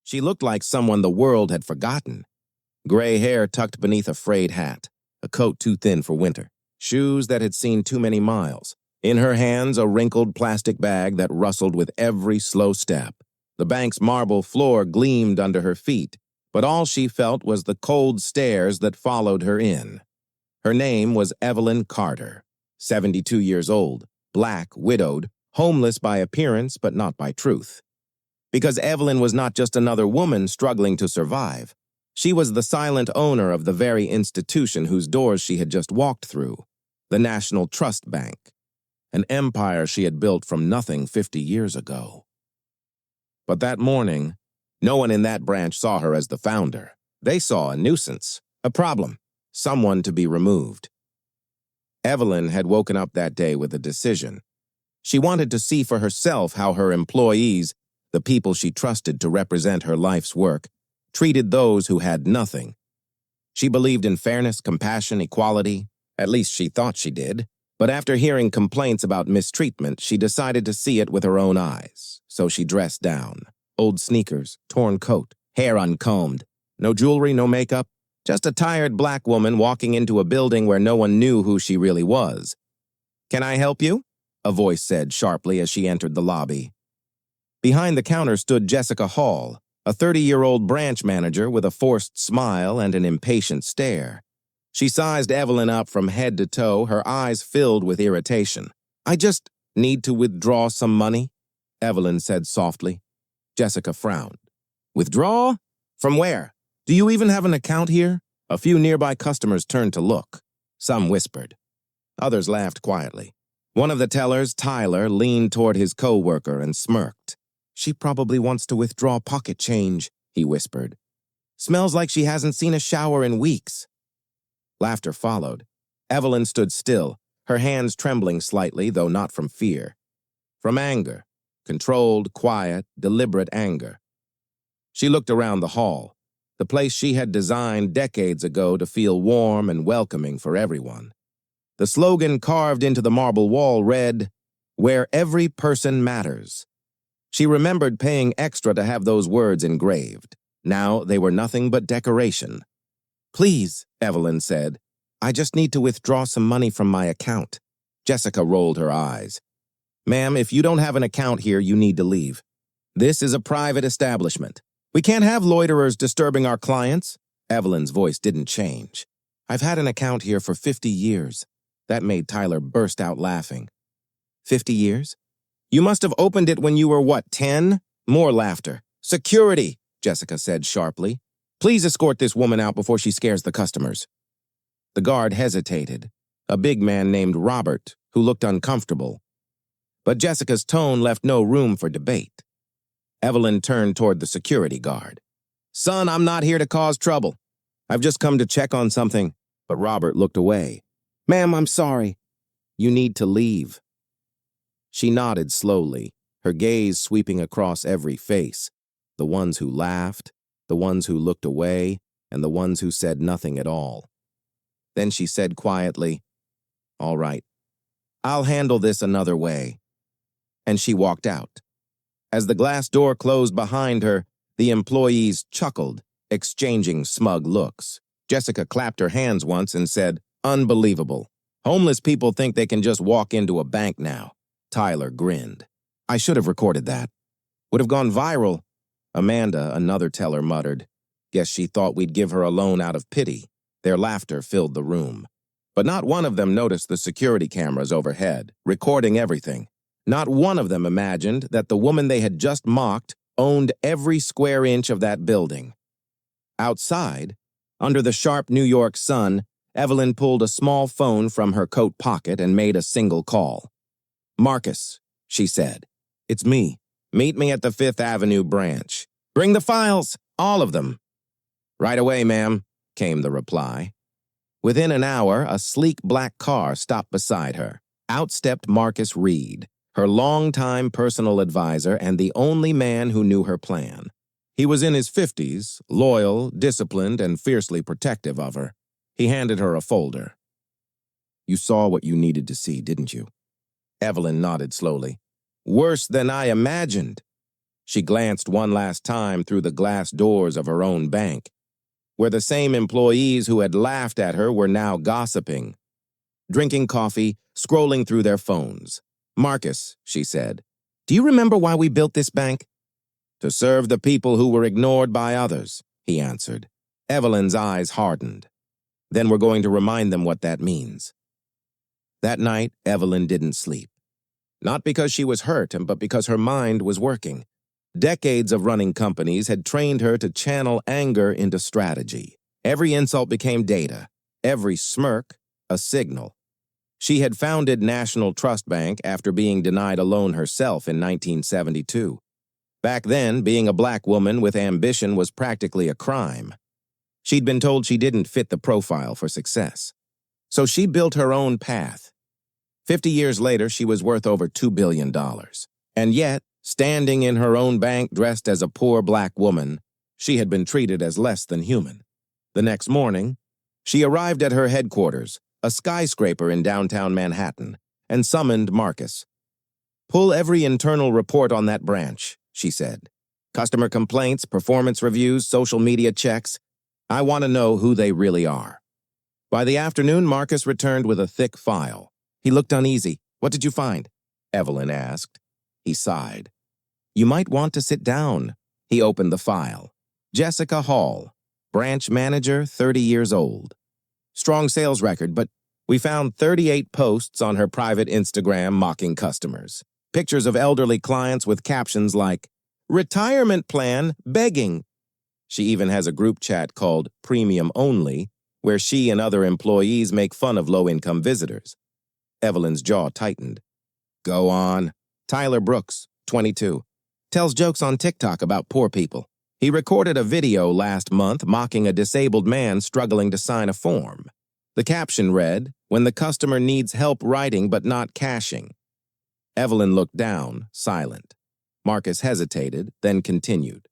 She looked like someone the world had forgotten. Gray hair tucked beneath a frayed hat, a coat too thin for winter, shoes that had seen too many miles. In her hands, a wrinkled plastic bag that rustled with every slow step. The bank's marble floor gleamed under her feet, but all she felt was the cold stares that followed her in. Her name was Evelyn Carter, 72 years old, black, widowed, homeless by appearance but not by truth. Because Evelyn was not just another woman struggling to survive. She was the silent owner of the very institution whose doors she had just walked through, the National Trust Bank, an empire she had built from nothing 50 years ago. But that morning, no one in that branch saw her as the founder. They saw a nuisance, a problem, someone to be removed. Evelyn had woken up that day with a decision. She wanted to see for herself how her employees, the people she trusted to represent her life's work, treated those who had nothing. She believed in fairness, compassion, equality. At least she thought she did. But after hearing complaints about mistreatment, she decided to see it with her own eyes. So she dressed down. Old sneakers, torn coat, hair uncombed. No jewelry, no makeup. Just a tired black woman walking into a building where no one knew who she really was. "Can I help you?" a voice said sharply as she entered the lobby. Behind the counter stood Jessica Hall, a 30-year-old branch manager with a forced smile and an impatient stare. She sized Evelyn up from head to toe, her eyes filled with irritation. "I just need to withdraw some money," Evelyn said softly. Jessica frowned. "Withdraw? From where? Do you even have an account here?" A few nearby customers turned to look. Some whispered. Others laughed quietly. One of the tellers, Tyler, leaned toward his co-worker and smirked. "She probably wants to withdraw pocket change," he whispered. "Smells like she hasn't seen a shower in weeks." Laughter followed. Evelyn stood still, her hands trembling slightly, though not from fear. From anger. Controlled, quiet, deliberate anger. She looked around the hall, the place she had designed decades ago to feel warm and welcoming for everyone. The slogan carved into the marble wall read, "Where every person matters." She remembered paying extra to have those words engraved. Now they were nothing but decoration. "Please," Evelyn said, "I just need to withdraw some money from my account." Jessica rolled her eyes. "Ma'am, if you don't have an account here, you need to leave. This is a private establishment. We can't have loiterers disturbing our clients." Evelyn's voice didn't change. "I've had an account here for 50 years. That made Tyler burst out laughing. 50 years? You must have opened it when you were, what, 10? More laughter. "Security," Jessica said sharply. "Please escort this woman out before she scares the customers." The guard hesitated, a big man named Robert, who looked uncomfortable. But Jessica's tone left no room for debate. Evelyn turned toward the security guard. "Son, I'm not here to cause trouble. I've just come to check on something." But Robert looked away. "Ma'am, I'm sorry. You need to leave." She nodded slowly, her gaze sweeping across every face, the ones who laughed, the ones who looked away, and the ones who said nothing at all. Then she said quietly, "All right, I'll handle this another way." And she walked out. As the glass door closed behind her, the employees chuckled, exchanging smug looks. Jessica clapped her hands once and said, "Unbelievable. Homeless people think they can just walk into a bank now." Tyler grinned. "I should have recorded that. Would have gone viral." Amanda, another teller, muttered, "Guess she thought we'd give her a loan out of pity." Their laughter filled the room. But not one of them noticed the security cameras overhead, recording everything. Not one of them imagined that the woman they had just mocked owned every square inch of that building. Outside, under the sharp New York sun, Evelyn pulled a small phone from her coat pocket and made a single call. "Marcus," she said. "It's me. Meet me at the 5th Avenue branch. Bring the files, all of them." "Right away, ma'am," came the reply. Within an hour, a sleek black car stopped beside her. Out stepped Marcus Reed, her longtime personal advisor and the only man who knew her plan. He was in his 50s, loyal, disciplined, and fiercely protective of her. He handed her a folder. "You saw what you needed to see, didn't you?" Evelyn nodded slowly. "Worse than I imagined." She glanced one last time through the glass doors of her own bank, where the same employees who had laughed at her were now gossiping, drinking coffee, scrolling through their phones. "Marcus," she said, "do you remember why we built this bank?" "To serve the people who were ignored by others," he answered. Evelyn's eyes hardened. "Then we're going to remind them what that means." That night, Evelyn didn't sleep. Not because she was hurt, but because her mind was working. Decades of running companies had trained her to channel anger into strategy. Every insult became data, every smirk a signal. She had founded National Trust Bank after being denied a loan herself in 1972. Back then, being a black woman with ambition was practically a crime. She'd been told she didn't fit the profile for success. So she built her own path. 50 years later, she was worth over $2 billion. And yet, standing in her own bank dressed as a poor black woman, she had been treated as less than human. The next morning, she arrived at her headquarters, a skyscraper in downtown Manhattan, and summoned Marcus. "Pull every internal report on that branch," she said. "Customer complaints, performance reviews, social media checks. I want to know who they really are." By the afternoon, Marcus returned with a thick file. He looked uneasy. "What did you find?" Evelyn asked. He sighed. "You might want to sit down." He opened the file. Jessica Hall, branch manager, 30 years old. Strong sales record, but we found 38 posts on her private Instagram mocking customers. Pictures of elderly clients with captions like, "Retirement plan, begging." She even has a group chat called Premium Only, where she and other employees make fun of low-income visitors. Evelyn's jaw tightened. "Go on." Tyler Brooks, 22, tells jokes on TikTok about poor people. He recorded a video last month mocking a disabled man struggling to sign a form. The caption read, "When the customer needs help writing but not cashing." Evelyn looked down, silent. Marcus hesitated, then continued.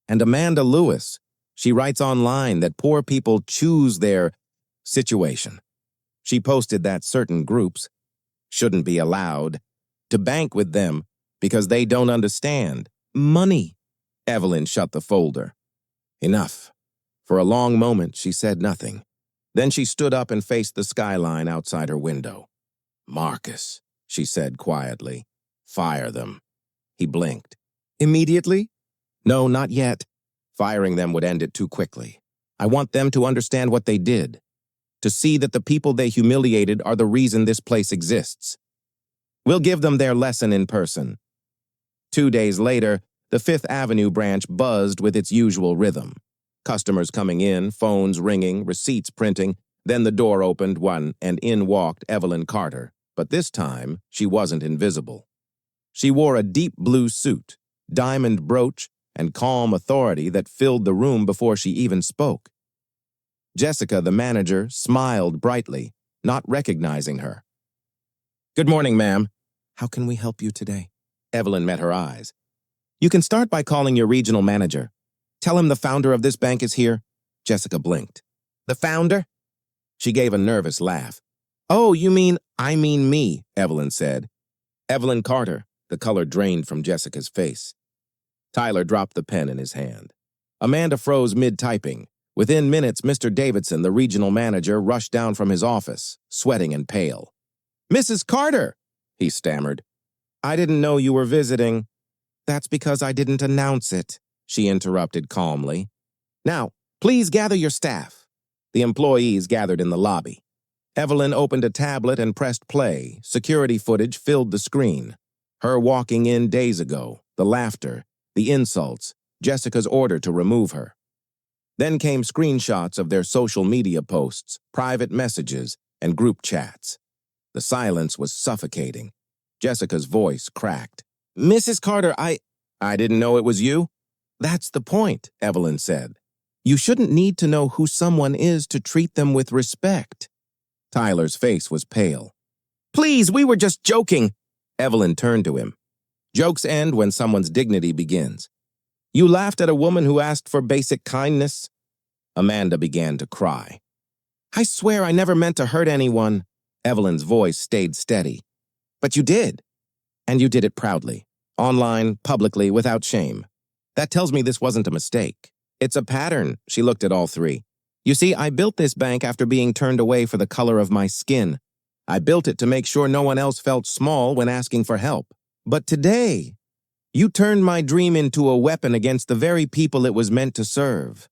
"And Amanda Lewis, she writes online that poor people choose their situation. She posted that certain groups shouldn't be allowed to bank with them because they don't understand money." Evelyn shut the folder. Enough. For a long moment, she said nothing. Then she stood up and faced the skyline outside her window. "Marcus," she said quietly, "fire them." He blinked. "Immediately?" "No, not yet. Firing them would end it too quickly. I want them to understand what they did, to see that the people they humiliated are the reason this place exists. We'll give them their lesson in person." 2 days later, the Fifth Avenue branch buzzed with its usual rhythm. Customers coming in, phones ringing, receipts printing. Then the door opened and in walked Evelyn Carter. But this time, she wasn't invisible. She wore a deep blue suit, diamond brooch, and calm authority that filled the room before she even spoke. Jessica, the manager, smiled brightly, not recognizing her. "Good morning, ma'am. How can we help you today?" Evelyn met her eyes. "You can start by calling your regional manager. Tell him the founder of this bank is here." Jessica blinked. "The founder?" She gave a nervous laugh. "Oh, I mean me," Evelyn said. "Evelyn Carter." The color drained from Jessica's face. Tyler dropped the pen in his hand. Amanda froze mid-typing. Within minutes, Mr. Davidson, the regional manager, rushed down from his office, sweating and pale. "Mrs. Carter," he stammered. "I didn't know you were visiting." "That's because I didn't announce it," she interrupted calmly. "Now, please gather your staff." The employees gathered in the lobby. Evelyn opened a tablet and pressed play. Security footage filled the screen. Her walking in days ago, the laughter, the insults, Jessica's order to remove her. Then came screenshots of their social media posts, private messages, and group chats. The silence was suffocating. Jessica's voice cracked. "Mrs. Carter, I didn't know it was you." "That's the point," Evelyn said. "You shouldn't need to know who someone is to treat them with respect." Tyler's face was pale. "Please, we were just joking." Evelyn turned to him. "Jokes end when someone's dignity begins. You laughed at a woman who asked for basic kindness." Amanda began to cry. "I swear I never meant to hurt anyone." Evelyn's voice stayed steady. "But you did. And you did it proudly. Online, publicly, without shame. That tells me this wasn't a mistake. It's a pattern. She looked at all three. You see, I built this bank after being turned away for the color of my skin. I built it to make sure no one else felt small when asking for help. But today, you turned my dream into a weapon against the very people it was meant to serve.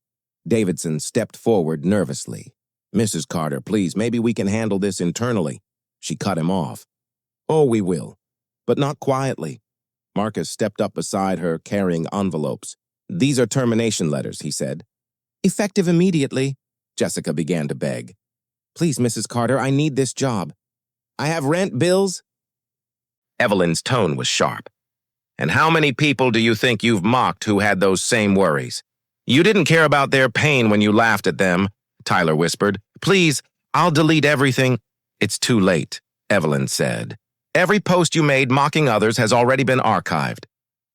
Davidson stepped forward nervously. Mrs. Carter, please, maybe we can handle this internally. She cut him off. Oh, we will. But not quietly. Marcus stepped up beside her, carrying envelopes. These are termination letters, he said. Effective immediately, Jessica began to beg. Please, Mrs. Carter, I need this job. I have rent, bills. Evelyn's tone was sharp. And how many people do you think you've mocked who had those same worries? You didn't care about their pain when you laughed at them, Tyler whispered. Please, I'll delete everything. It's too late, Evelyn said. Every post you made mocking others has already been archived.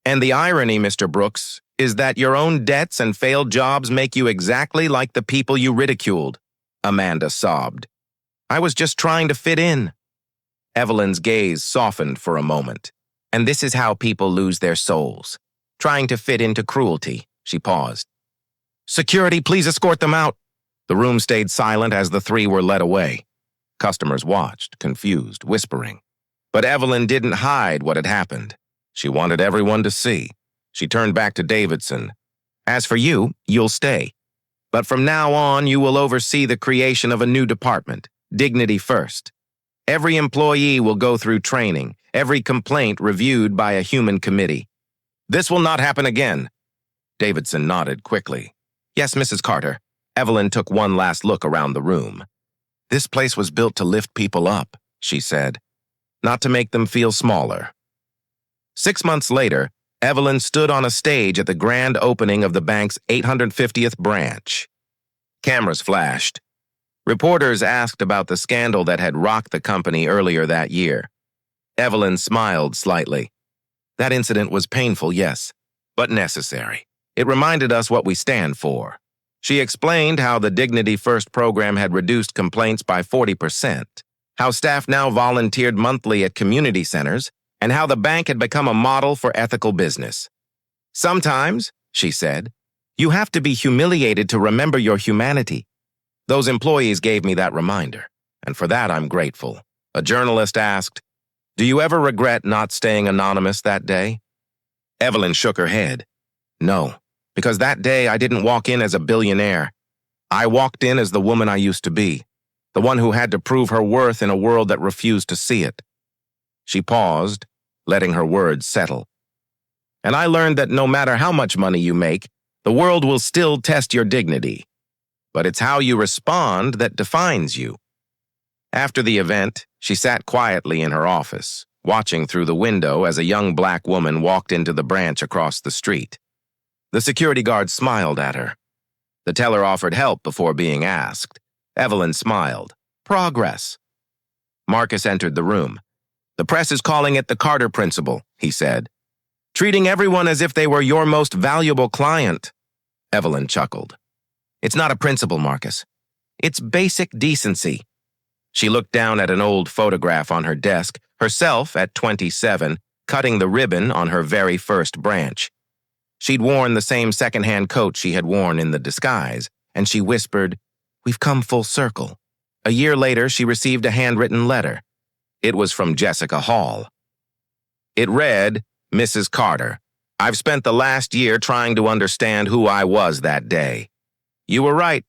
And the irony, Mr. Brooks, is that your own debts and failed jobs make you exactly like the people you ridiculed, Amanda sobbed. I was just trying to fit in. Evelyn's gaze softened for a moment. And this is how people lose their souls. Trying to fit into cruelty, she paused. Security, please escort them out. The room stayed silent as the three were led away. Customers watched, confused, whispering. But Evelyn didn't hide what had happened. She wanted everyone to see. She turned back to Davidson. As for you, you'll stay. But from now on, you will oversee the creation of a new department, Dignity First. Every employee will go through training, every complaint reviewed by a human committee. This will not happen again. Davidson nodded quickly. Yes, Mrs. Carter. Evelyn took one last look around the room. This place was built to lift people up, she said, not to make them feel smaller. 6 months later, Evelyn stood on a stage at the grand opening of the bank's 850th branch. Cameras flashed. Reporters asked about the scandal that had rocked the company earlier that year. Evelyn smiled slightly. That incident was painful, yes, but necessary. It reminded us what we stand for. She explained how the Dignity First program had reduced complaints by 40%, how staff now volunteered monthly at community centers, and how the bank had become a model for ethical business. Sometimes, she said, you have to be humiliated to remember your humanity. Those employees gave me that reminder, and for that I'm grateful. A journalist asked, do you ever regret not staying anonymous that day? Evelyn shook her head. No, because that day I didn't walk in as a billionaire. I walked in as the woman I used to be, the one who had to prove her worth in a world that refused to see it. She paused, letting her words settle. And I learned that no matter how much money you make, the world will still test your dignity. But it's how you respond that defines you. After the event, she sat quietly in her office, watching through the window as a young black woman walked into the branch across the street. The security guard smiled at her. The teller offered help before being asked. Evelyn smiled. Progress. Marcus entered the room. The press is calling it the Carter Principle, he said. Treating everyone as if they were your most valuable client. Evelyn chuckled. It's not a principle, Marcus. It's basic decency. She looked down at an old photograph on her desk, herself at 27, cutting the ribbon on her very first branch. She'd worn the same second-hand coat she had worn in the disguise, and she whispered, We've come full circle. A year later, she received a handwritten letter. It was from Jessica Hall. It read, Mrs. Carter, I've spent the last year trying to understand who I was that day. You were right.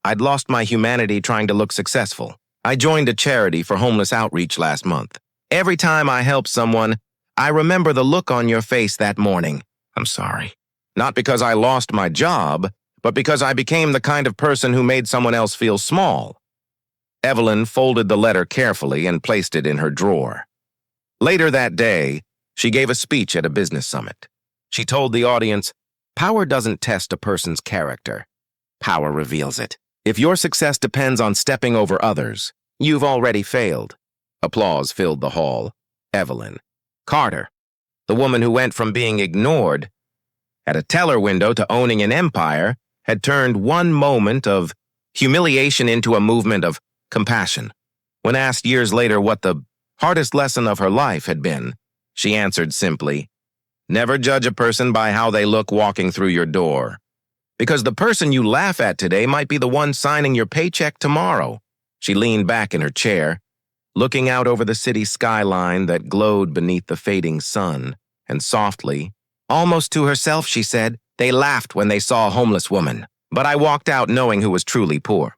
I'd lost my humanity trying to look successful. I joined a charity for homeless outreach last month. Every time I help someone, I remember the look on your face that morning. I'm sorry. Not because I lost my job, but because I became the kind of person who made someone else feel small. Evelyn folded the letter carefully and placed it in her drawer. Later that day, she gave a speech at a business summit. She told the audience, Power doesn't test a person's character. Power reveals it. If your success depends on stepping over others, you've already failed. Applause filled the hall. Evelyn Carter, the woman who went from being ignored at a teller window to owning an empire, had turned one moment of humiliation into a movement of compassion. When asked years later what the hardest lesson of her life had been, she answered simply, Never judge a person by how they look walking through your door. Because the person you laugh at today might be the one signing your paycheck tomorrow. She leaned back in her chair, looking out over the city skyline that glowed beneath the fading sun, and softly, almost to herself, she said, "They laughed when they saw a homeless woman, but I walked out knowing who was truly poor."